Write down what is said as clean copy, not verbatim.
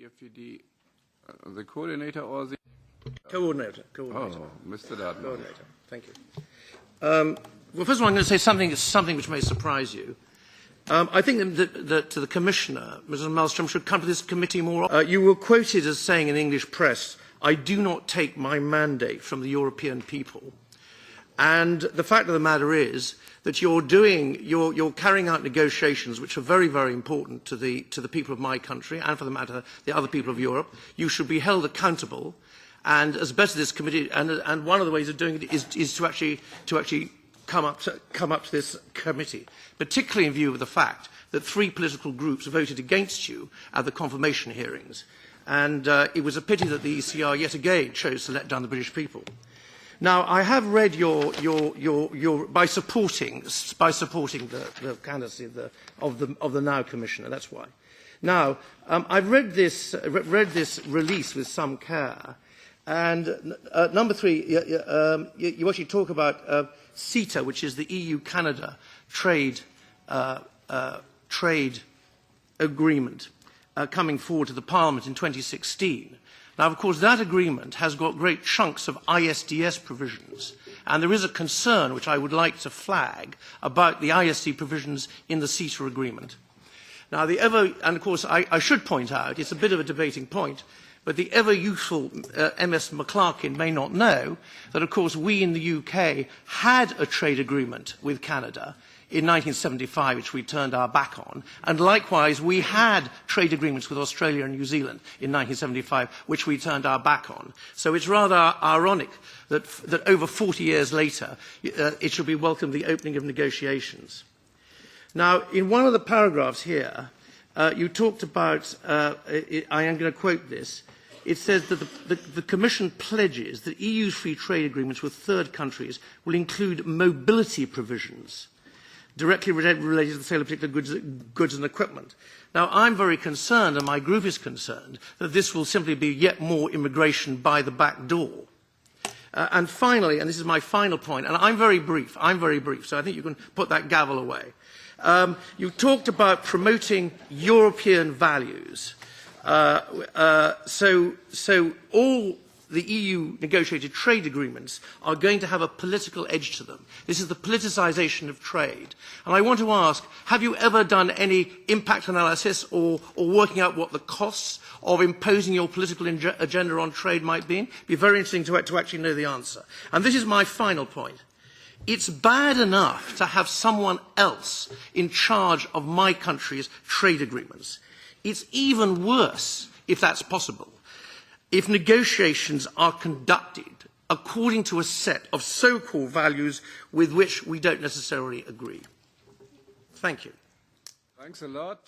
EFTD, the coordinator or the... Coordinator. Oh, Mr. Dartmouth. Coordinator. Thank you. Well, first of all, I'm going to say something which may surprise you. I think that the Commissioner, Mrs. Malmström, should come to this committee more often. You were quoted as saying in the English press, "I do not take my mandate from the European people." And the fact of the matter is that you're carrying out negotiations which are very, very important to the people of my country and, for the matter, the other people of Europe. You should be held accountable. And as best as this committee, and one of the ways of doing it is to actually come up to this committee, particularly in view of the fact that 3 political groups voted against you at the confirmation hearings. And it was a pity that the ECR yet again chose to let down the British people. Now, I have read your by supporting the candidacy of the now Commissioner. That's why. Now, I've read this release with some care. And number 3, you actually talk about CETA, which is the EU-Canada trade agreement coming forward to the Parliament in 2016. Now, of course, that agreement has got great chunks of ISDS provisions, and there is a concern, which I would like to flag, about the ISD provisions in the CETA agreement. Now, and of course, I should point out, it's a bit of a debating point, but the ever-youthful MS McClarkin may not know that, of course, we in the UK had a trade agreement with Canada in 1975, which we turned our back on. And likewise, we had trade agreements with Australia and New Zealand in 1975, which we turned our back on. So it's rather ironic that over 40 years later, it should be welcomed the opening of negotiations. Now, in one of the paragraphs here, you talked about, I am going to quote this, it says that the Commission pledges that EU's free trade agreements with third countries will include mobility provisions directly related to the sale of particular goods and equipment. Now, I'm very concerned, and my group is concerned, that this will simply be yet more immigration by the back door. And finally, and this is my final point, and I'm very brief, so I think you can put that gavel away. You talked about promoting European values. So all the EU negotiated trade agreements are going to have a political edge to them. This is the politicisation of trade. And I want to ask, have you ever done any impact analysis or working out what the costs of imposing your political agenda on trade might be? It would be very interesting to actually know the answer. And this is my final point. It's bad enough to have someone else in charge of my country's trade agreements. It's even worse, if that's possible, if negotiations are conducted according to a set of so-called values with which we don't necessarily agree. Thank you. Thanks a lot.